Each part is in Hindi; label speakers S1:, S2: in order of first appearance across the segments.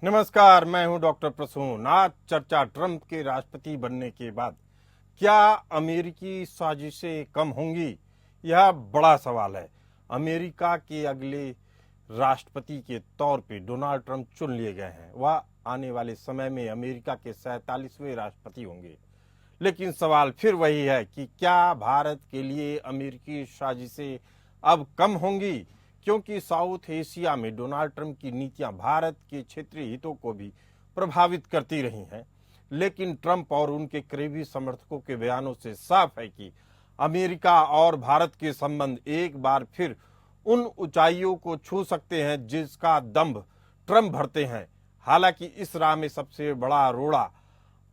S1: नमस्कार, मैं हूं डॉक्टर प्रसून। आज चर्चा ट्रंप के राष्ट्रपति बनने के बाद क्या अमेरिकी साजिशें कम होंगी? यह बड़ा सवाल है। अमेरिका के अगले राष्ट्रपति के तौर पे डोनाल्ड ट्रंप चुन लिए गए हैं। वह आने वाले समय में अमेरिका के 47वें राष्ट्रपति होंगे। लेकिन सवाल फिर वही है कि क्या भारत के लिए अमेरिकी साजिशें अब कम होंगी? क्योंकि साउथ एशिया में डोनाल्ड ट्रंप की नीतियां भारत के क्षेत्रीय हितों को भी प्रभावित करती रही हैं। लेकिन ट्रंप और उनके करीबी समर्थकों के बयानों से साफ है कि अमेरिका और भारत के संबंध एक बार फिर उन ऊंचाइयों को छू सकते हैं जिसका दंभ ट्रंप भरते हैं। हालांकि इस राह में सबसे बड़ा रोड़ा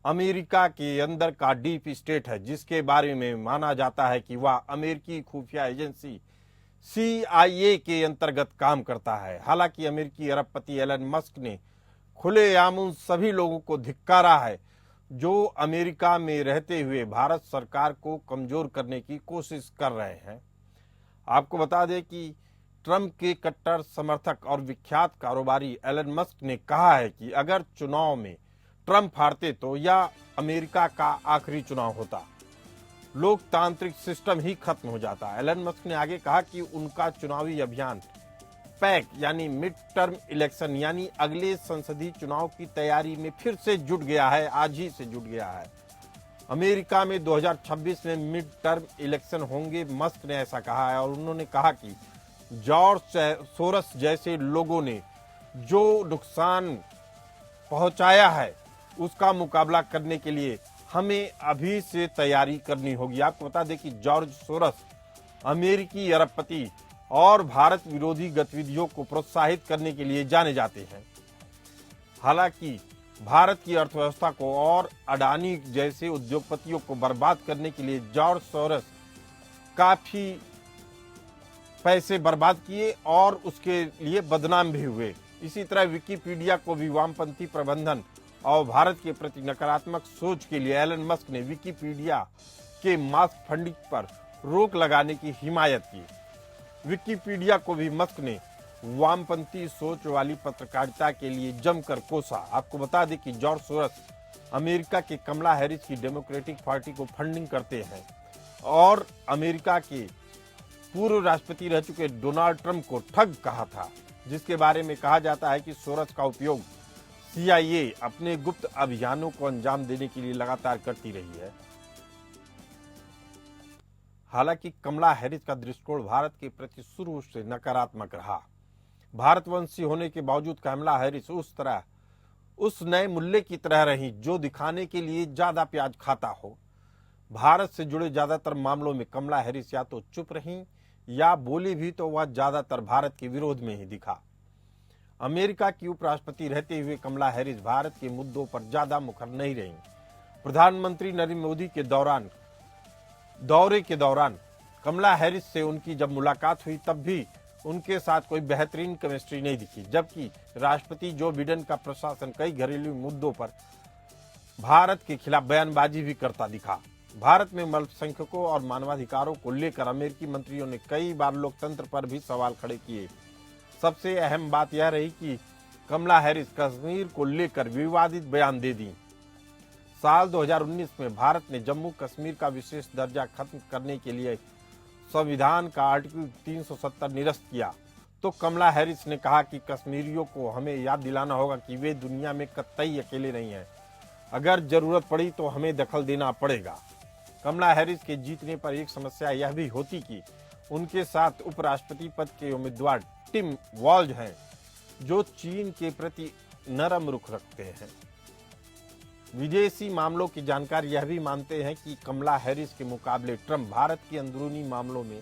S1: अमेरिका के अंदर का डीप स्टेट है, जिसके बारे में माना जाता है कि वह अमेरिकी खुफिया एजेंसी CIA के अंतर्गत काम करता है। हालांकि अमेरिकी अरबपति एलन मस्क ने खुलेआम उन सभी लोगों को धिक्कारा है जो अमेरिका में रहते हुए भारत सरकार को कमजोर करने की कोशिश कर रहे हैं। आपको बता दें कि ट्रंप के कट्टर समर्थक और विख्यात कारोबारी एलन मस्क ने कहा है कि अगर चुनाव में ट्रंप हारते तो यह अमेरिका का आखिरी चुनाव होता, लोकतांत्रिक सिस्टम ही खत्म हो जाता। एलन मस्क ने आगे कहा कि उनका चुनावी अभियान पैक यानी मिड टर्म इलेक्शन यानी अगले संसदीय चुनाव की तैयारी में फिर से जुट गया है, आज ही से जुट गया है। अमेरिका में 2026 में मिड टर्म इलेक्शन होंगे, मस्क ने ऐसा कहा है। और उन्होंने कहा कि जॉर्ज सोरस जैसे लोगों ने जो नुकसान पहुंचाया है उसका मुकाबला करने के लिए हमें अभी से तैयारी करनी होगी। आपको बता दें कि जॉर्ज सोरस अमेरिकी अरबपति और भारत विरोधी गतिविधियों को प्रोत्साहित करने के लिए जाने जाते हैं। हालांकि भारत की अर्थव्यवस्था को और अडानी जैसे उद्योगपतियों को बर्बाद करने के लिए जॉर्ज सोरस काफी पैसे बर्बाद किए और उसके लिए बदनाम भी हुए। इसी तरह विकिपीडिया को भी वामपंथी प्रबंधन और भारत के प्रति नकारात्मक सोच के लिए एलन मस्क ने विकिपीडिया के मास फंडिंग पर रोक लगाने की हिमायत की। विकिपीडिया को भी मस्क ने वामपंथी सोच वाली पत्रकारिता के लिए जमकर कोसा। आपको बता दें कि जॉर्ज सोरस अमेरिका के कमला हैरिस की डेमोक्रेटिक पार्टी को फंडिंग करते हैं और अमेरिका के पूर्व राष्ट्रपति रह चुके डोनाल्ड ट्रंप को ठग कहा था, जिसके बारे में कहा जाता है कि सोरस का उपयोग CIA अपने गुप्त अभियानों को अंजाम देने के लिए लगातार करती रही है। हालांकि कमला हैरिस का दृष्टिकोण भारत के प्रति शुरू से नकारात्मक रहा। भारतवंशी होने के बावजूद कमला हैरिस उस नए मुल्ले की तरह रही जो दिखाने के लिए ज्यादा प्याज खाता हो। भारत से जुड़े ज्यादातर मामलों में कमला हैरिस या तो चुप रही या बोली भी तो वह ज्यादातर भारत के विरोध में ही दिखा। अमेरिका की उपराष्ट्रपति रहते हुए कमला हैरिस भारत के मुद्दों पर ज्यादा मुखर नहीं रही। प्रधानमंत्री नरेंद्र मोदी के दौरे के दौरान कमला हैरिस से उनकी जब मुलाकात हुई तब भी उनके साथ कोई बेहतरीन केमिस्ट्री नहीं दिखी, जबकि राष्ट्रपति जो बिडेन का प्रशासन कई घरेलू मुद्दों पर भारत के खिलाफ बयानबाजी भी करता दिखा। भारत में अल्पसंख्यकों और मानवाधिकारों को लेकर अमेरिकी मंत्रियों ने कई बार लोकतंत्र पर भी सवाल खड़े किए। सबसे अहम बात यह रही कि कमला हैरिस कश्मीर को लेकर विवादित बयान दे दी। साल 2019 में भारत ने जम्मू कश्मीर का विशेष दर्जा खत्म करने के लिए संविधान का आर्टिकल 370 निरस्त किया, तो कमला हैरिस ने कहा कि कश्मीरियों को हमें याद दिलाना होगा कि वे दुनिया में कतई अकेले नहीं हैं। अगर जरूरत पड़ी तो हमें दखल देना पड़ेगा। कमला हैरिस के जीतने पर एक समस्या यह भी होती कि उनके साथ उपराष्ट्रपति पद के उम्मीदवार टिम वॉल्ज हैं, जो चीन के प्रति नरम रुख रखते हैं। विदेशी मामलों की जानकार यह भी मानते हैं कि कमला हैरिस के मुकाबले ट्रंप भारत के अंदरूनी मामलों में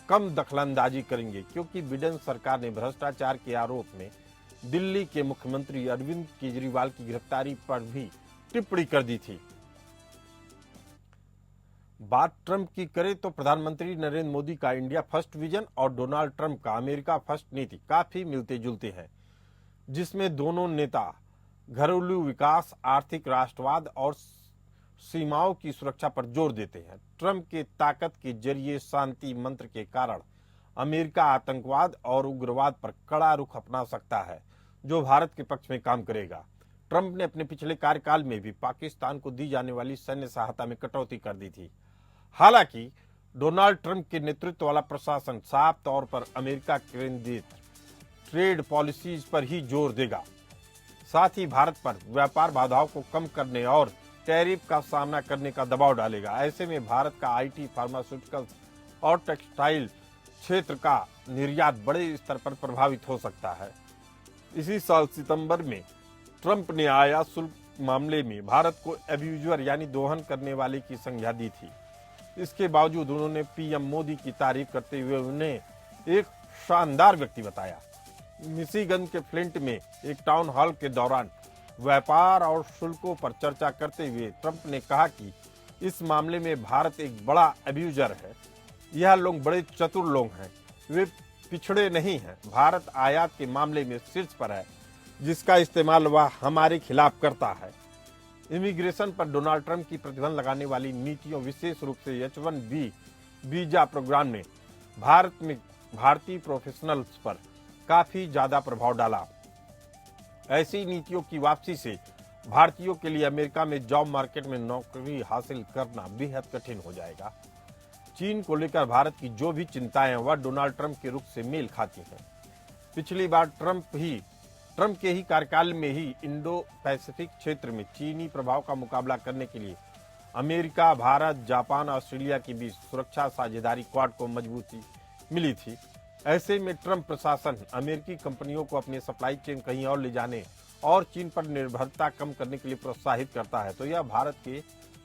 S1: कम दखलंदाजी करेंगे, क्योंकि बिडेन सरकार ने भ्रष्टाचार के आरोप में दिल्ली के मुख्यमंत्री अरविंद केजरीवाल की गिरफ्तारी पर भी टिप्पणी कर दी थी। बात ट्रंप की करें तो प्रधानमंत्री नरेंद्र मोदी का इंडिया फर्स्ट विजन और डोनाल्ड ट्रंप का अमेरिका फर्स्ट नीति काफी मिलते जुलते हैं, जिसमें दोनों नेता घरेलू विकास, आर्थिक राष्ट्रवाद और सीमाओं की सुरक्षा पर जोर देते हैं। ट्रंप के ताकत के जरिए शांति मंत्र के कारण अमेरिका आतंकवाद और उग्रवाद पर कड़ा रुख अपना सकता है, जो भारत के पक्ष में काम करेगा। ट्रंप ने अपने पिछले कार्यकाल में भी पाकिस्तान को दी जाने वाली सैन्य सहायता में कटौती कर दी थी। हालांकि डोनाल्ड ट्रंप के नेतृत्व वाला प्रशासन साफ तौर पर अमेरिका केंद्रित ट्रेड पॉलिसीज पर ही जोर देगा। साथ ही भारत पर व्यापार बाधाओं को कम करने और टैरिफ का सामना करने का दबाव डालेगा। ऐसे में भारत का आईटी, फार्मास्यूटिकल्स और टेक्सटाइल क्षेत्र का निर्यात बड़े स्तर पर प्रभावित हो सकता है। इसी साल सितंबर में ट्रंप ने आयात शुल्क मामले में भारत को एब्यूजर यानी दोहन करने वाले की संज्ञा दी थी। इसके बावजूद उन्होंने पीएम मोदी की तारीफ करते हुए उन्हें एक शानदार व्यक्ति बताया। मिशिगन के फ्लिंट में एक टाउन हॉल के दौरान व्यापार और शुल्कों पर चर्चा करते हुए ट्रंप ने कहा कि इस मामले में भारत एक बड़ा एब्यूजर है। यह लोग बड़े चतुर लोग हैं, वे पिछड़े नहीं हैं। भारत आयात के मामले में शीर्ष पर है, जिसका इस्तेमाल वह हमारे खिलाफ करता है। इमिग्रेशन पर डोनाल्ड ट्रंप की प्रतिबंध लगाने वाली नीतियों, विशेष रूप से H-1B वीजा प्रोग्राम ने भारत में भारतीय प्रोफेशनल्स पर काफी ज्यादा प्रभाव डाला। ऐसी नीतियों की वापसी से भारतीयों के लिए अमेरिका में जॉब मार्केट में नौकरी हासिल करना बेहद कठिन हो जाएगा। चीन को लेकर भारत की जो भी चिंताएं हैं वह डोनाल्ड ट्रंप के रुख से मेल खाती हैं। पिछली बार ट्रंप के ही कार्यकाल में ही इंडो पैसिफिक क्षेत्र में चीनी प्रभाव का मुकाबला करने के लिए अमेरिका, भारत, जापान, ऑस्ट्रेलिया के बीच सुरक्षा साझेदारी क्वाड को मजबूती मिली थी। ऐसे में ट्रंप प्रशासन अमेरिकी कंपनियों को अपनी सप्लाई चेन कहीं और ले जाने और चीन पर निर्भरता कम करने के लिए प्रोत्साहित करता है, तो यह भारत के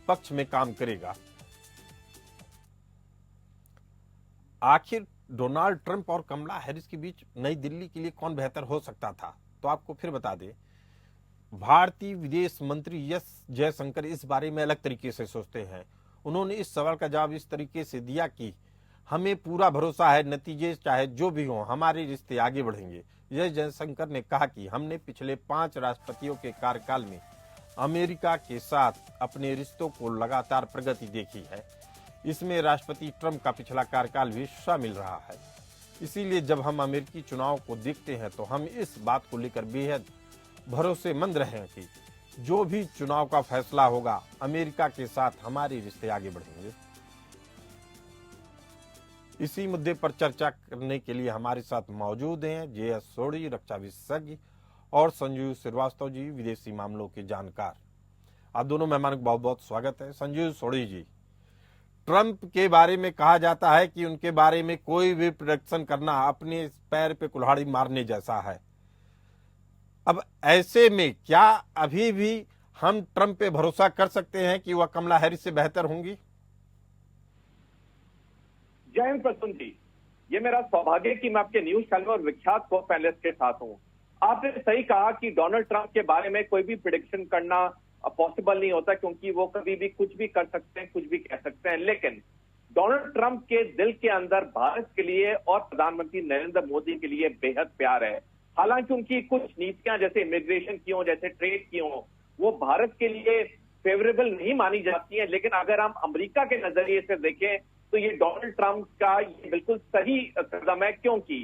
S1: पक्ष में काम करेगा। आखिर डोनाल्ड ट्रंप और कमला हैरिस के बीच नई दिल्ली के लिए कौन बेहतर हो सकता था? तो आपको फिर बता दें, भारतीय विदेश मंत्री एस जयशंकर इस बारे में अलग तरीके से सोचते हैं। उन्होंने इस सवाल का जवाब इस तरीके से दिया कि हमें पूरा भरोसा है, नतीजे चाहे जो भी हों, हमारे रिश्ते आगे बढ़ेंगे। एस जयशंकर ने कहा कि हमने पिछले 5 राष्ट्रपतियों के कार्यकाल में अमेरिका के साथ अपने रिश्तों को लगातार प्रगति देखी है। इसमें राष्ट्रपति ट्रंप का पिछला कार्यकाल भी शामिल रहा है। इसीलिए जब हम अमेरिकी चुनाव को देखते हैं तो हम इस बात को लेकर बेहद भरोसेमंद रहे कि जो भी चुनाव का फैसला होगा, अमेरिका के साथ हमारे रिश्ते आगे बढ़ेंगे। इसी मुद्दे पर चर्चा करने के लिए हमारे साथ मौजूद हैं JS सोढ़ी, रक्षा विशेषज्ञ, और संजीव श्रीवास्तव जी, विदेशी मामलों के जानकार। आप दोनों मेहमानों का बहुत बहुत स्वागत है। संजीव सोढ़ी जी, ट्रंप के बारे में कहा जाता है कि उनके बारे में कोई भी प्रेडिक्शन करना अपने पैर पे कुल्हाड़ी मारने जैसा है। अब ऐसे में क्या अभी भी हम ट्रंप पे भरोसा कर सकते हैं कि वह कमला हैरिस से बेहतर होंगी?
S2: जय हिंद प्रसून जी, ये मेरा सौभाग्य है कि मैं आपके न्यूज चैनल और विख्यात को पैनलिस्ट के साथ हूँ। आपने सही कहा कि डोनाल्ड ट्रंप के बारे में कोई भी प्रेडिक्शन करना पॉसिबल नहीं होता, क्योंकि वो कभी भी कुछ भी कर सकते हैं, कुछ भी कह सकते हैं। लेकिन डोनाल्ड ट्रंप के दिल के अंदर भारत के लिए और प्रधानमंत्री नरेंद्र मोदी के लिए बेहद प्यार है। हालांकि उनकी कुछ नीतियां जैसे इमिग्रेशन की हो, जैसे ट्रेड की हो, वो भारत के लिए फेवरेबल नहीं मानी जाती है। लेकिन अगर हम अमेरिका के नजरिए से देखें तो ये डोनाल्ड ट्रंप का ये बिल्कुल सही कदम है, क्योंकि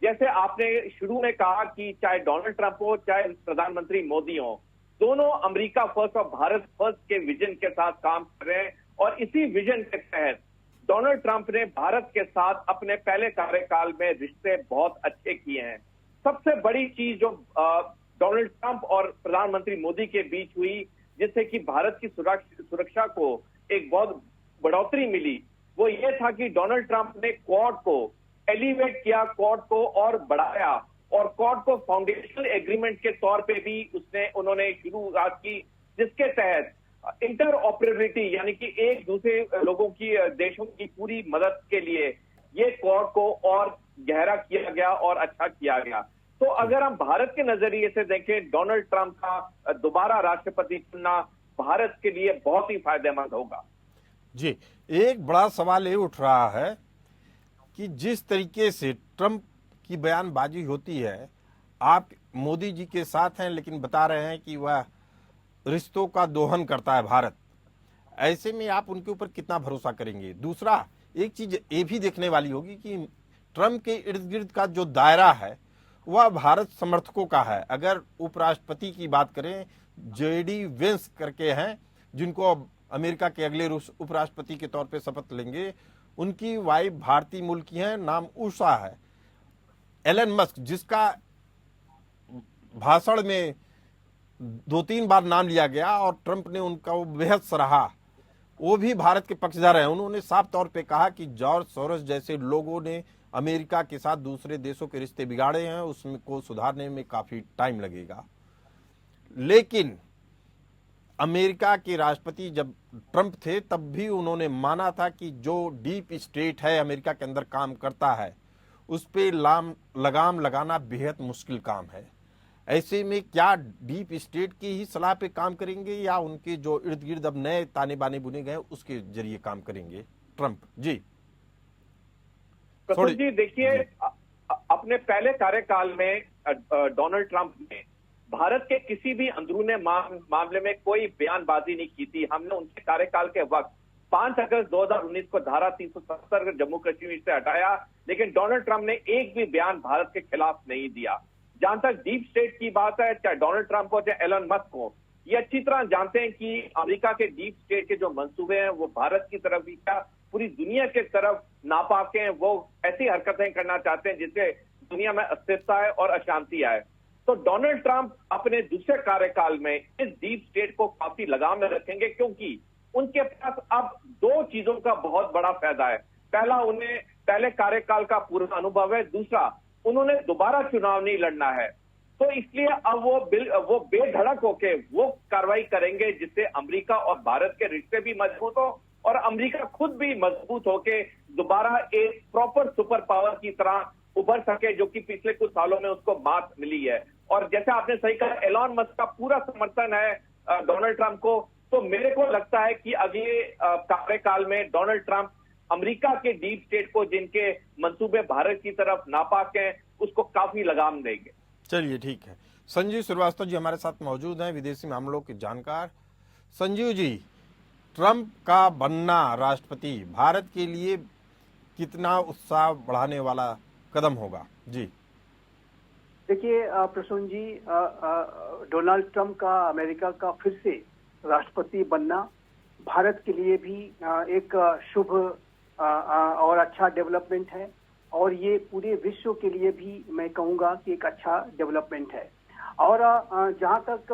S2: जैसे आपने शुरू में कहा कि चाहे डोनाल्ड ट्रंप हो चाहे प्रधानमंत्री मोदी हो, दोनों अमेरिका फर्स्ट और भारत फर्स्ट के विजन के साथ काम कर रहे हैं। और इसी विजन के तहत डोनाल्ड ट्रंप ने भारत के साथ अपने पहले कार्यकाल में रिश्ते बहुत अच्छे किए हैं। सबसे बड़ी चीज जो डोनाल्ड ट्रंप और प्रधानमंत्री मोदी के बीच हुई, जिससे कि भारत की सुरक्षा को एक बहुत बढ़ोतरी मिली, वो ये था कि डोनाल्ड ट्रंप ने क्वाड को एलिवेट किया, क्वाड को और बढ़ाया, और क्वाड को फाउंडेशनल एग्रीमेंट के तौर पे भी उन्होंने शुरुआत की, जिसके तहत इंटर ऑपरेबिलिटी यानी कि एक दूसरे लोगों की देशों की पूरी मदद के लिए ये क्वाड को और गहरा किया गया और अच्छा किया गया। तो अगर हम भारत के नजरिए से देखें, डोनाल्ड ट्रंप का दोबारा राष्ट्रपति चुनना भारत के लिए बहुत ही फायदेमंद होगा।
S1: जी, एक बड़ा सवाल ये उठ रहा है कि जिस तरीके से ट्रंप की बयानबाजी होती है, आप मोदी जी के साथ हैं लेकिन बता रहे हैं कि वह रिश्तों का दोहन करता है भारत। ऐसे में आप उनके ऊपर कितना भरोसा करेंगे? दूसरा, एक चीज ये भी देखने वाली होगी कि ट्रंप के इर्द गिर्द का जो दायरा है वह भारत समर्थकों का है। अगर उपराष्ट्रपति की बात करें, जेडी वेंस करके हैं, जिनको अब अमेरिका के अगले रूस उपराष्ट्रपति के तौर पे शपथ लेंगे, उनकी वाइफ भारतीय मूल की हैं, नाम उषा है। एलन मस्क, जिसका भाषण में 2-3 बार नाम लिया गया और ट्रंप ने उनका वो बेहद सराहा, वो भी भारत के पक्षधर हैं। उन्होंने साफ तौर पे कहा कि जॉर्ज सोरोस जैसे लोगों ने अमेरिका के साथ दूसरे देशों के रिश्ते बिगाड़े हैं, उसमें को सुधारने में काफी टाइम लगेगा। लेकिन अमेरिका के राष्ट्रपति जब ट्रंप थे, तब भी उन्होंने माना था कि जो डीप स्टेट है, अमेरिका के अंदर काम करता है, उस पे लगाम लगाना बेहद मुश्किल काम है। ऐसे में क्या डीप स्टेट की ही सलाह पे काम करेंगे या उनके जो इर्द गिर्द अब नए ताने बाने बुने गए उसके जरिए काम करेंगे ट्रंप? जी
S2: प्रसून जी, देखिए, अपने पहले कार्यकाल में डोनाल्ड ट्रंप ने भारत के किसी भी अंदरूनी मामले में कोई बयानबाजी नहीं की थी। हमने उनके कार्यकाल के वक्त 5 अगस्त 2019 को धारा 370 जम्मू कश्मीर से हटाया, लेकिन डोनाल्ड ट्रंप ने एक भी बयान भारत के खिलाफ नहीं दिया। जहां तक डीप स्टेट की बात है, चाहे डोनाल्ड ट्रंप हो चाहे एलन मस्क हो, ये अच्छी तरह जानते हैं कि अमेरिका के डीप स्टेट के जो मंसूबे हैं वो भारत की तरफ ही क्या पूरी दुनिया के तरफ नापाक हैं। वो ऐसी हरकतें करना चाहते हैं जिससे दुनिया में अस्थिरता है और अशांति आए। तो डोनाल्ड ट्रंप अपने दूसरे कार्यकाल में इस डीप स्टेट को काफी लगाम में रखेंगे, क्योंकि उनके पास अब 2 चीजों का बहुत बड़ा फायदा है। पहला, उन्हें पहले कार्यकाल का पूरा अनुभव है। दूसरा, उन्होंने दोबारा चुनाव नहीं लड़ना है। तो इसलिए अब वो बेधड़क होके वो कार्रवाई करेंगे जिससे अमेरिका और भारत के रिश्ते भी मजबूत हो और अमेरिका खुद भी मजबूत होके दोबारा एक प्रॉपर सुपर पावर की तरह उभर सके, जो कि पिछले कुछ सालों में उसको मात मिली है। और जैसे आपने सही कहा, एलन मस्क का पूरा समर्थन है डोनाल्ड ट्रंप को। तो मेरे को लगता है कि अगले कार्यकाल में डोनाल्ड ट्रंप अमेरिका के डीप स्टेट को, जिनके मंसूबे भारत की तरफ नापाक हैं, उसको काफी लगाम देंगे।
S1: चलिए, ठीक है। संजीव श्रीवास्तव जी हमारे साथ मौजूद हैं, विदेशी मामलों के जानकार। संजीव जी, ट्रंप का बनना राष्ट्रपति भारत के लिए कितना उत्साह बढ़ाने वाला कदम होगा? जी
S3: देखिए प्रसून जी, डोनाल्ड ट्रंप का अमेरिका का फिर से राष्ट्रपति बनना भारत के लिए भी एक शुभ और अच्छा डेवलपमेंट है, और ये पूरे विश्व के लिए भी मैं कहूँगा कि एक अच्छा डेवलपमेंट है। और जहाँ तक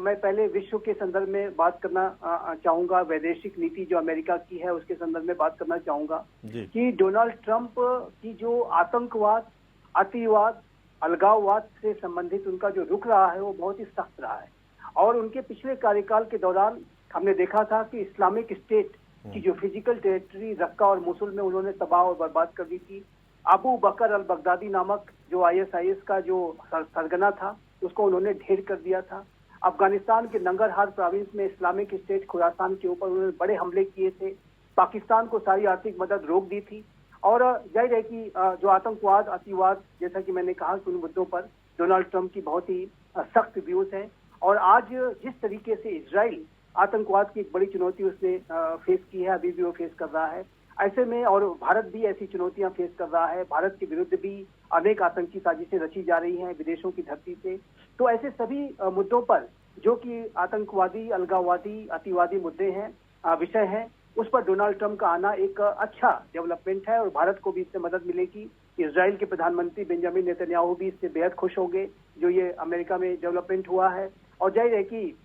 S3: मैं पहले विश्व के संदर्भ में बात करना चाहूँगा, वैदेशिक नीति जो अमेरिका की है उसके संदर्भ में बात करना चाहूँगा कि डोनाल्ड ट्रंप की जो आतंकवाद, अतिवाद, अलगाववाद से संबंधित उनका जो रुख रहा है वो बहुत ही सख्त रहा है। और उनके पिछले कार्यकाल के दौरान हमने देखा था कि इस्लामिक स्टेट की जो फिजिकल टेरिटरी रक्का और मोसुल में उन्होंने तबाह और बर्बाद कर दी थी। अबू बकर अल बगदादी नामक जो ISIS का जो सरगना था उसको उन्होंने ढेर कर दिया था। अफगानिस्तान के नंगरहार प्रोविंस में इस्लामिक स्टेट खुरासान के ऊपर उन्होंने बड़े हमले किए थे। पाकिस्तान को सारी आर्थिक मदद रोक दी थी। और जाहिर है कि जो आतंकवाद, अतिवाद, जैसा कि मैंने कहा कि उन मुद्दों पर डोनाल्ड ट्रंप की बहुत ही सख्त व्यूज हैं। और आज जिस तरीके से इजराइल आतंकवाद की एक बड़ी चुनौती उसने फेस की है, अभी भी वो फेस कर रहा है, ऐसे में और भारत भी ऐसी चुनौतियां फेस कर रहा है। भारत के विरुद्ध भी अनेक आतंकी साजिशें रची जा रही हैं विदेशों की धरती से। तो ऐसे सभी मुद्दों पर जो कि आतंकवादी, अलगाववादी, अतिवादी मुद्दे हैं, विषय हैं, उस पर डोनाल्ड ट्रंप का आना एक अच्छा डेवलपमेंट है और भारत को भी इससे मदद मिलेगी। इजराइल के प्रधानमंत्री बेंजामिन नेतन्याहू भी इससे बेहद खुश होंगे जो ये अमेरिका में डेवलपमेंट हुआ है। और जाहिर है कि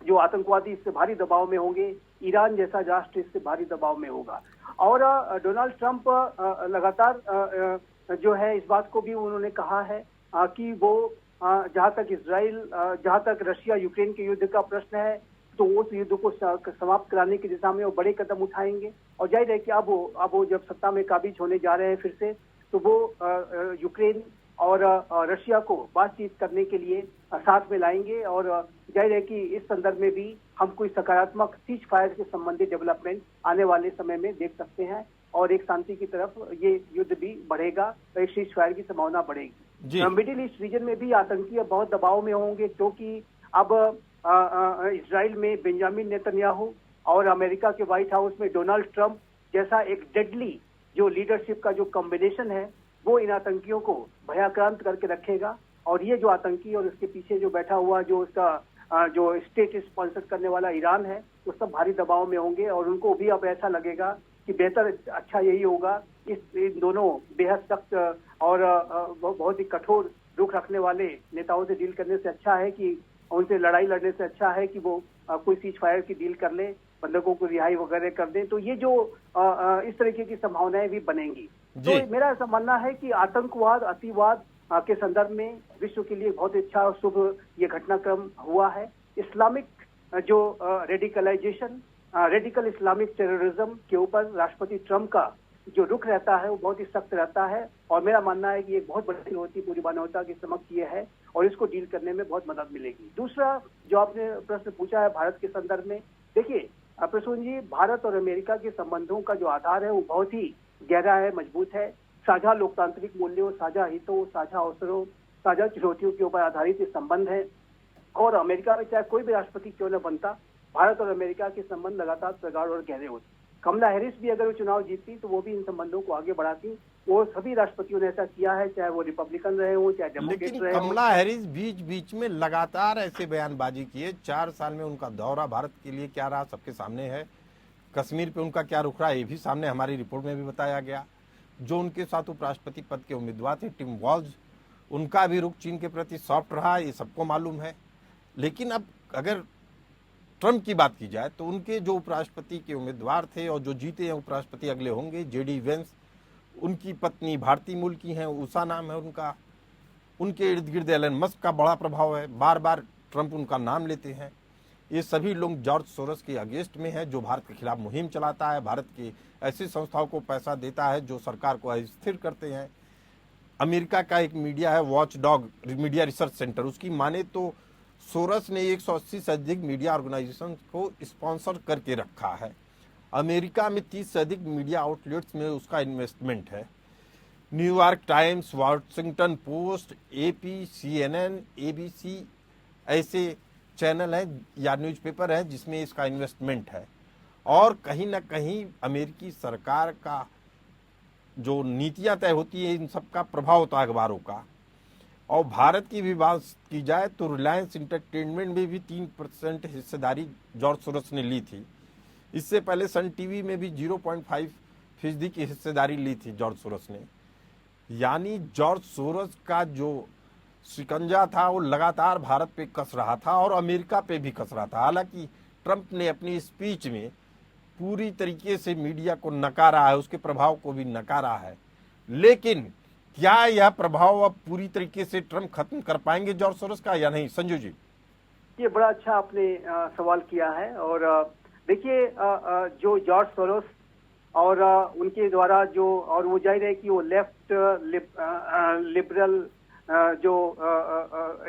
S3: जो आतंकवादी इससे भारी दबाव में होंगे, ईरान जैसा राष्ट्र इससे भारी दबाव में होगा। और डोनाल्ड ट्रंप लगातार जो है इस बात को भी उन्होंने कहा है कि वो जहां तक रशिया यूक्रेन के युद्ध का प्रश्न है तो उस युद्ध को समाप्त कराने की दिशा में वो बड़े कदम उठाएंगे। और जाहिर है कि अब वो जब सत्ता में काबिज होने जा रहे हैं फिर से, तो वो यूक्रेन और रशिया को बातचीत करने के लिए साथ में लाएंगे। और जाहिर है कि इस संदर्भ में भी हम कोई सकारात्मक सीज फायर से संबंधित डेवलपमेंट आने वाले समय में देख सकते हैं और एक शांति की तरफ ये युद्ध भी बढ़ेगा, तो एक सीज फायर की संभावना बढ़ेगी। मिडिल ईस्ट रीजन में भी आतंकी बहुत दबाव में होंगे, क्योंकि अब इजराइल में बेंजामिन नेतन्याहू और अमेरिका के व्हाइट हाउस में डोनाल्ड ट्रंप जैसा एक डेडली जो लीडरशिप का जो कॉम्बिनेशन है वो इन आतंकियों को भयाक्रांत करके रखेगा। और ये जो आतंकी और उसके पीछे जो बैठा हुआ जो उसका जो स्टेट स्पॉन्सर करने वाला ईरान है, वो सब भारी दबाव में होंगे और उनको भी अब ऐसा लगेगा कि बेहतर अच्छा यही होगा इन दोनों बेहद सख्त और बहुत ही कठोर रुख रखने वाले नेताओं से डील करने से अच्छा है कि उनसे लड़ाई लड़ने से अच्छा है कि वो कोई सीज फायर की डील कर ले, बंधकों को रिहाई वगैरह कर दें। तो ये जो इस तरीके की संभावनाएं भी बनेंगी। तो मेरा ऐसा मानना है कि आतंकवाद, अतिवाद के संदर्भ में विश्व के लिए बहुत अच्छा और शुभ ये घटनाक्रम हुआ है। इस्लामिक जो रेडिकलाइजेशन, रेडिकल इस्लामिक टेररिज्म के ऊपर राष्ट्रपति ट्रंप का जो रुख रहता है वो बहुत ही सख्त रहता है और मेरा मानना है कि एक बहुत बड़ी चुनौती पूरी मानवता के समक्ष ये है और इसको डील करने में बहुत मदद मिलेगी। दूसरा जो आपने प्रश्न पूछा है भारत के संदर्भ में, देखिए प्रसून जी, भारत और अमेरिका के संबंधों का जो आधार है वो बहुत ही गहरा है, मजबूत है। साझा लोकतांत्रिक मूल्यों, साझा हितों, साझा अवसरों, साझा चुनौतियों के ऊपर आधारित ये संबंध है। और अमेरिका में चाहे कोई भी राष्ट्रपति क्यों न बनता, भारत और अमेरिका के संबंध लगातार प्रगाढ़ और गहरे होते। कमला हैरिस भी अगर वो चुनाव जीतती तो वो भी इन संबंधों को आगे बढ़ाती। वो सभी राष्ट्रपतियों ने ऐसा किया है, चाहे वो रिपब्लिकन रहे हो चाहे डेमोक्रेट रहे हो।
S1: कमला हैरिस बीच बीच में लगातार ऐसे बयानबाजी किए। 4 साल में उनका दौरा भारत के लिए क्या रहा सबके सामने है। कश्मीर पे उनका क्या रुख रहा ये भी सामने हमारी रिपोर्ट में भी बताया गया। जो उनके साथ उपराष्ट्रपति पद के उम्मीदवार थे टिम वॉल्ज, उनका भी रुख चीन के प्रति सॉफ्ट रहा, ये सबको मालूम है। लेकिन अब अगर ट्रंप की बात की जाए तो उनके जो उपराष्ट्रपति के उम्मीदवार थे और जो जीते हैं उपराष्ट्रपति अगले होंगे, जेडी वेंस, उनकी पत्नी भारतीय मूल की हैं, उषा नाम है उनका। उनके इर्द गिर्द एलन मस्क का बड़ा प्रभाव है, बार बार ट्रंप उनका नाम लेते हैं। ये सभी लोग जॉर्ज सोरोस के अगेंस्ट में है, जो भारत के खिलाफ मुहिम चलाता है, भारत की ऐसी संस्थाओं को पैसा देता है जो सरकार को अस्थिर करते हैं। अमेरिका का एक मीडिया है watch dog media research centre, उसकी माने तो सोरस ने 180 से अधिक मीडिया ऑर्गेनाइजेशन को स्पॉन्सर करके रखा है। अमेरिका में 30 से अधिक मीडिया आउटलेट्स में उसका इन्वेस्टमेंट है। New York times, Washington post, AP, CNN, ABC ऐसे चैनल हैं या न्यूज़पेपर हैं जिसमें इसका इन्वेस्टमेंट है। और कहीं ना कहीं अमेरिकी सरकार का जो नीतियां तय होती है इन सब का प्रभाव होता है अखबारों का। और भारत की भी बात की जाए तो रिलायंस इंटरटेनमेंट में भी 3% हिस्सेदारी जॉर्ज सोरोस ने ली थी। इससे पहले सन टीवी में भी 0.5% की हिस्सेदारी ली थी जॉर्ज सोरोस ने। यानी जॉर्ज सोरोस का जो शिकंजा था वो लगातार भारत पे कस रहा था और अमेरिका पे भी कस रहा था। हालांकि ट्रंप ने अपनी स्पीच में पूरी तरीके से मीडिया को नकारा है, उसके प्रभाव को भी नकारा है। लेकिन क्या यह प्रभाव अब पूरी तरीके से ट्रंप खत्म कर पाएंगे जॉर्ज सोरोस का या नहीं? संजू जी,
S3: ये बड़ा अच्छा आपने सवाल किया है। और देखिए जो जॉर्ज सोरोस और उनके द्वारा जो, और वो जाहिर है कि वो लेफ्ट लिबरल जो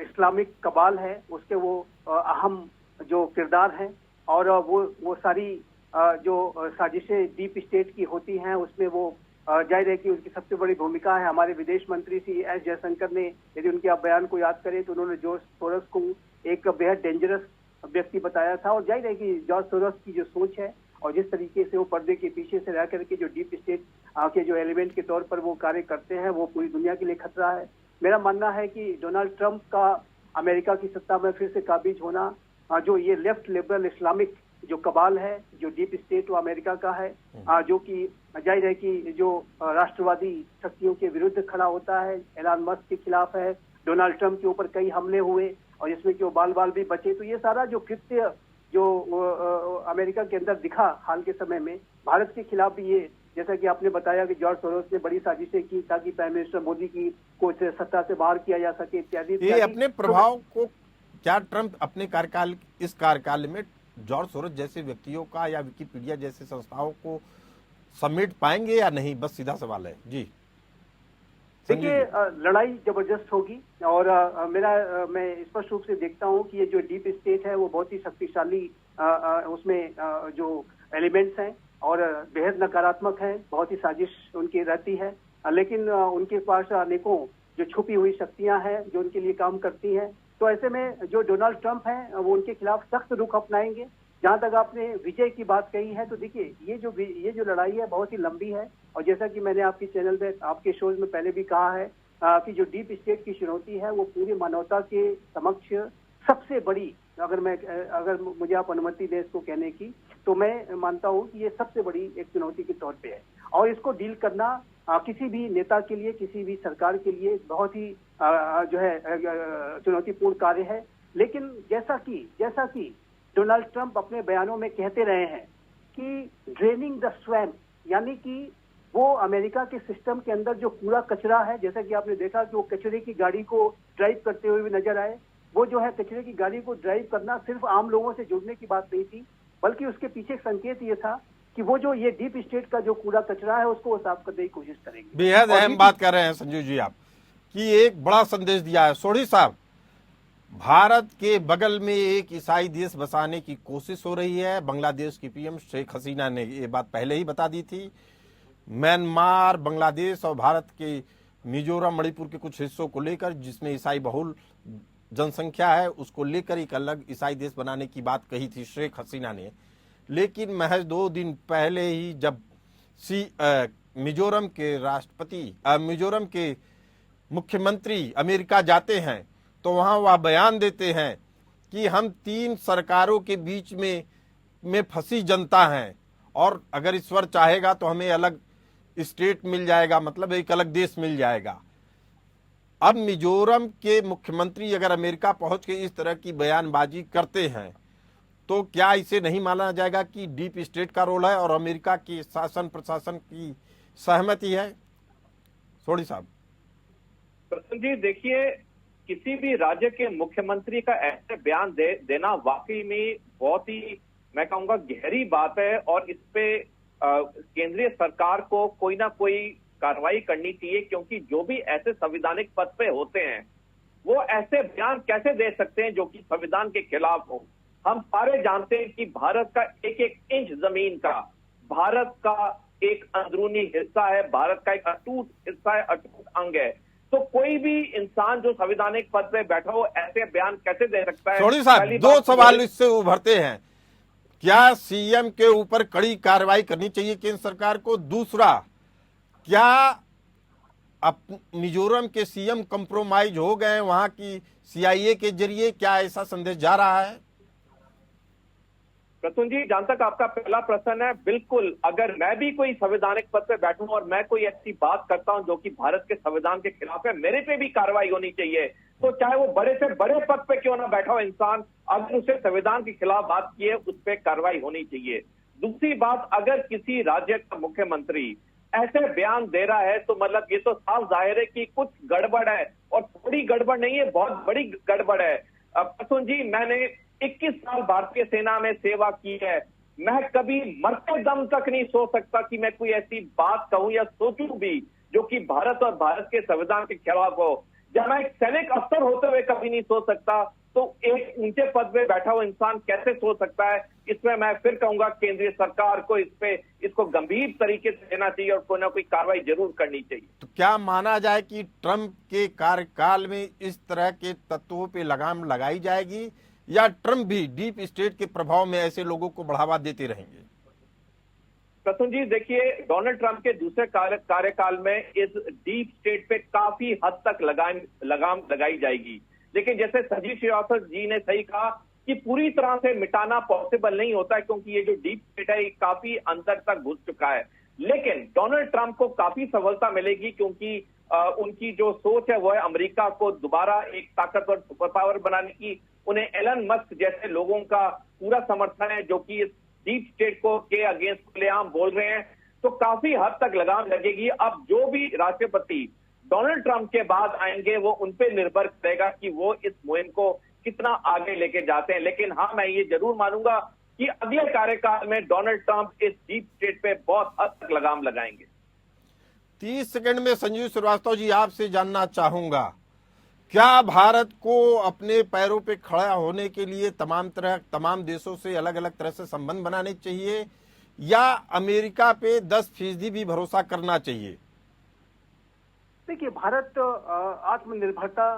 S3: इस्लामिक कबाल है उसके वो अहम जो किरदार हैं। और वो सारी जो साजिशें डीप स्टेट की होती हैं उसमें वो जाहिर है कि उनकी सबसे बड़ी भूमिका है। हमारे विदेश मंत्री श्री एस जयशंकर ने, यदि उनके आप बयान को याद करें तो उन्होंने जॉर्ज सोरोस को एक बेहद डेंजरस व्यक्ति बताया था। और जाहिर है कि जॉर्ज सोरोस की जो सोच है और जिस तरीके से वो पर्दे के पीछे से रह करके जो डीप स्टेट के जो एलिमेंट के तौर पर वो कार्य करते हैं वो पूरी दुनिया के लिए खतरा है। मेरा मानना है कि डोनाल्ड ट्रंप का अमेरिका की सत्ता में फिर से काबिज होना, जो ये लेफ्ट लिबरल इस्लामिक जो कबाल है, जो डीप स्टेट वो अमेरिका का है, जो कि जाहिर है कि जो राष्ट्रवादी शक्तियों के विरुद्ध खड़ा होता है, एलन मस्क के खिलाफ है, डोनाल्ड ट्रंप के ऊपर कई हमले हुए और जिसमें कि वो बाल भी बचे। तो ये सारा जो कृत्य जो अमेरिका के अंदर दिखा हाल के समय में, भारत के खिलाफ भी ये, जैसा कि आपने बताया कि जॉर्ज सोरोस ने बड़ी साजिशें की ताकि प्राइम मिनिस्टर मोदी की को सत्ता से बाहर किया जा सके इत्यादि।
S1: ये अपने प्रभाव को क्या ट्रंप अपने कार्यकाल, इस कार्यकाल में जॉर्ज सोरोस जैसे व्यक्तियों का या विकिपीडिया जैसे संस्थाओं को समेट पाएंगे या नहीं? बस सीधा सवाल है जी।
S3: देखिए लड़ाई जबरदस्त होगी और मैं स्पष्ट रूप से देखता हूं कि ये जो डीप स्टेट है वो बहुत ही शक्तिशाली उसमें जो एलिमेंट्स हैं और बेहद नकारात्मक है, बहुत ही साजिश उनकी रहती है। लेकिन उनके पास अनेकों जो छुपी हुई शक्तियां हैं जो उनके लिए काम करती हैं। तो ऐसे में जो डोनाल्ड ट्रंप हैं वो उनके खिलाफ सख्त रुख अपनाएंगे जहां तक आपने विजय की बात कही है, तो देखिए ये जो लड़ाई है बहुत ही लंबी है, और जैसा कि मैंने आपके चैनल में, आपके शोज में पहले भी कहा है कि जो डीप स्टेट की चुनौती है वो पूरी मानवता के समक्ष सबसे बड़ी, अगर मुझे आप अनुमति दें इसको कहने की, तो मैं मानता हूं कि ये सबसे बड़ी एक चुनौती के तौर पे है, और इसको डील करना किसी भी नेता के लिए, किसी भी सरकार के लिए बहुत ही जो है चुनौतीपूर्ण कार्य है। लेकिन जैसा कि डोनाल्ड ट्रंप अपने बयानों में कहते रहे हैं कि ड्रेनिंग द स्वैम्प, यानी कि वो अमेरिका के सिस्टम के अंदर जो कूड़ा कचरा है, जैसा कि आपने देखा कि वो कचरे की गाड़ी को ड्राइव करते हुए भी नजर आए, वो जो है कचरे की गाड़ी को ड्राइव करना सिर्फ आम लोगों से जुड़ने की बात नहीं थी, बल्कि उसके पीछे संकेत ये था कि वो जो ये डीप स्टेट का जो कूड़ा कचरा है उसको वो साफ करने की कोशिश करेंगे।
S1: बेहद
S3: और
S1: अहम बात कर रहे हैं संजीव जी आप, कि एक बड़ा संदेश दिया है। सोढ़ी साहब, भारत के बगल में एक ईसाई देश बसाने की कोशिश हो रही है। बांग्लादेश की पीएम शेख हसीना ने ये बात पहले ही बता दी थी। म्यांमार, बांग्लादेश और भारत के मिजोरम, मणिपुर के कुछ हिस्सों को लेकर, जिसमें ईसाई बहुल जनसंख्या है, उसको लेकर एक अलग ईसाई देश बनाने की बात कही थी शेख हसीना ने। लेकिन महज 2 दिन पहले ही जब मिजोरम के मुख्यमंत्री अमेरिका जाते हैं, तो वहां वह बयान देते हैं कि हम 3 सरकारों के बीच में फंसी जनता हैं, और अगर ईश्वर चाहेगा तो हमें अलग स्टेट मिल जाएगा, मतलब एक अलग देश मिल जाएगा। अब मिजोरम के मुख्यमंत्री अगर अमेरिका पहुंच के इस तरह की बयानबाजी करते हैं, तो क्या इसे नहीं माना जाएगा कि डीप स्टेट का रोल है और अमेरिका की शासन प्रशासन की सहमति है? सोढ़ी साहब।
S2: प्रसन्न जी, देखिए, किसी भी राज्य के मुख्यमंत्री का ऐसे बयान देना वाकई में बहुत ही, मैं कहूंगा, गहरी बात है, और इस पे केंद्रीय सरकार को कोई ना कोई कार्रवाई करनी चाहिए, क्योंकि जो भी ऐसे संवैधानिक पद पे होते हैं वो ऐसे बयान कैसे दे सकते हैं जो कि संविधान के खिलाफ हो। हम सारे जानते हैं कि भारत का एक एक इंच जमीन का भारत का एक अंदरूनी हिस्सा है, भारत का एक अटूट हिस्सा है, अटूट अंग है। तो कोई भी इंसान जो संवैधानिक पद पे बैठा हो ऐसे बयान कैसे दे सकता है?
S1: सोढ़ी साहब, 2 सवाल इससे उभरते हैं। क्या सीएम के ऊपर कड़ी कार्रवाई करनी चाहिए केंद्र सरकार को? दूसरा, क्या मिजोरम के सीएम कंप्रोमाइज हो गए वहां की सीआईए के जरिए? क्या ऐसा संदेश जा रहा है?
S2: प्रसून जी, जहां तक आपका पहला प्रश्न है, बिल्कुल, अगर मैं भी कोई संवैधानिक पद पे बैठूं और मैं कोई ऐसी बात करता हूं जो कि भारत के संविधान के खिलाफ है, मेरे पे भी कार्रवाई होनी चाहिए। तो चाहे वो बड़े से बड़े पद पे क्यों ना बैठा हो इंसान, अगर उसे संविधान के खिलाफ बात की है, उस पर कार्रवाई होनी चाहिए। दूसरी बात, अगर किसी राज्य का मुख्यमंत्री ऐसे बयान दे रहा है, तो मतलब ये तो साफ जाहिर है कि कुछ गड़बड़ है, और थोड़ी गड़बड़ नहीं है, बहुत बड़ी गड़बड़ है। प्रसून जी, मैंने 21 साल भारतीय सेना में सेवा की है। मैं कभी मरते दम तक नहीं सोच सकता कि मैं कोई ऐसी बात कहूं या सोचूं भी जो कि भारत और भारत के संविधान के खिलाफ हो। जब मैं एक सैनिक अफसर होते हुए कभी नहीं सोच सकता, तो एक ऊंचे पद पे बैठा हुआ इंसान कैसे सोच सकता है? इसमें मैं फिर कहूंगा केंद्रीय सरकार को इसको गंभीर तरीके से लेना चाहिए और कोई ना कोई कार्रवाई जरूर करनी चाहिए।
S1: तो क्या माना जाए कि ट्रंप के कार्यकाल में इस तरह के तत्वों पे लगाम लगाई जाएगी, या ट्रंप भी डीप स्टेट के प्रभाव में ऐसे लोगों को बढ़ावा देते रहेंगे?
S2: प्रसून जी, देखिए, डोनाल्ड ट्रंप के दूसरे कार्यकाल में इस डीप स्टेट पे काफी हद तक लगाम लगाई जाएगी। लेकिन जैसे संजीव श्रीवास्तव जी ने सही कहा कि पूरी तरह से मिटाना पॉसिबल नहीं होता है, क्योंकि ये जो डीप स्टेट है ये काफी अंदर तक घुस चुका है। लेकिन डोनाल्ड ट्रंप को काफी सफलता मिलेगी, क्योंकि उनकी जो सोच है वो है अमेरिका को दोबारा एक ताकतवर सुपर पावर बनाने की। उन्हें एलन मस्क जैसे लोगों का पूरा समर्थन है जो कि इस डीप स्टेट को के अगेंस्ट खुलेआम बोल रहे हैं। तो काफी हद तक लगाम लगेगी। अब जो भी राष्ट्रपति डोनाल्ड ट्रंप के बाद आएंगे वो उन पे निर्भर करेगा कि वो इस मुहिम को कितना आगे लेके जाते हैं। लेकिन हाँ, मैं ये जरूर मानूंगा कि अगले कार्यकाल में डोनाल्ड ट्रंप इस डीप स्टेट पे बहुत हद तक लगाम लगाएंगे।
S1: 30 सेकंड में संजीव श्रीवास्तव जी आपसे जानना चाहूंगा, क्या भारत को अपने पैरों पे खड़ा होने के लिए तमाम देशों से अलग अलग तरह से संबंध बनाने चाहिए, या अमेरिका पे 10% भी भरोसा करना चाहिए?
S3: देखिए, भारत आत्मनिर्भरता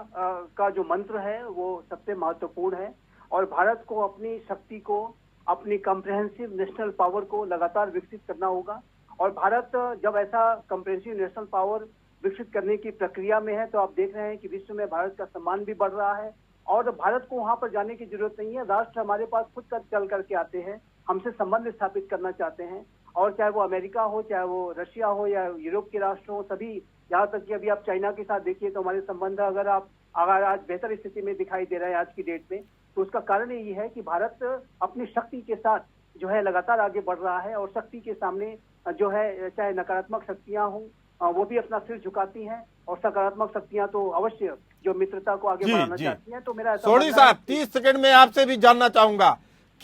S3: का जो मंत्र है वो सबसे महत्वपूर्ण है, और भारत को अपनी शक्ति को अपनी कम्प्रहेंसिव नेशनल पावर को लगातार विकसित करना होगा। और भारत जब ऐसा कम्प्रहेंसिव नेशनल पावर विकसित करने की प्रक्रिया में है, तो आप देख रहे हैं कि विश्व में भारत का सम्मान भी बढ़ रहा है। और भारत को वहां पर जाने की जरूरत नहीं है, राष्ट्र हमारे पास खुद कर चल करके आते हैं, हमसे संबंध स्थापित करना चाहते हैं। और चाहे वो अमेरिका हो, चाहे वो रशिया हो या यूरोप के राष्ट्र हो, सभी, यहाँ तक कि अभी आप चाइना के साथ देखिए तो हमारे संबंध अगर आज बेहतर स्थिति में दिखाई दे रहा है आज की डेट में, तो उसका कारण यही है कि भारत अपनी शक्ति के साथ जो है लगातार आगे बढ़ रहा है। और शक्ति के सामने जो है, चाहे नकारात्मक शक्तियां हों, वो भी अपना सिर झुकाती हैं, और सकारात्मक शक्तियां तो अवश्य जो मित्रता को आगे बढ़ाना चाहती हैं। तो मेरा ऐसा
S1: सोनी
S3: मानना है
S1: साहब, 30 सेकंड में आपसे भी जानना चाहूंगा,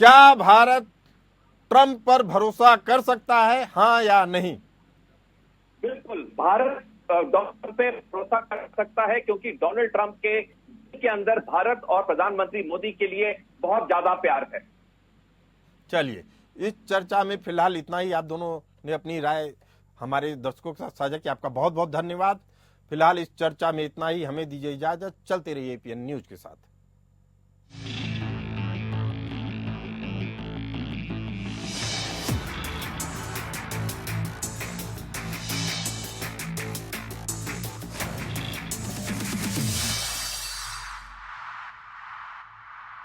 S1: क्या भारत ट्रंप पर भरोसा कर सकता है, हाँ या नहीं?
S2: बिल्कुल, भारत डोनाल्ड पे भरोसा कर सकता है, क्योंकि डोनाल्ड ट्रंप के अंदर भारत और प्रधानमंत्री मोदी के लिए बहुत ज्यादा प्यार है।
S1: चलिए, इस चर्चा में फिलहाल इतना ही। आप दोनों ने अपनी राय हमारे दर्शकों के साथ साझा की, आपका बहुत बहुत धन्यवाद। फिलहाल इस चर्चा में इतना ही, हमें दीजिए इजाजत। चलते रहिए एपीएन न्यूज के साथ।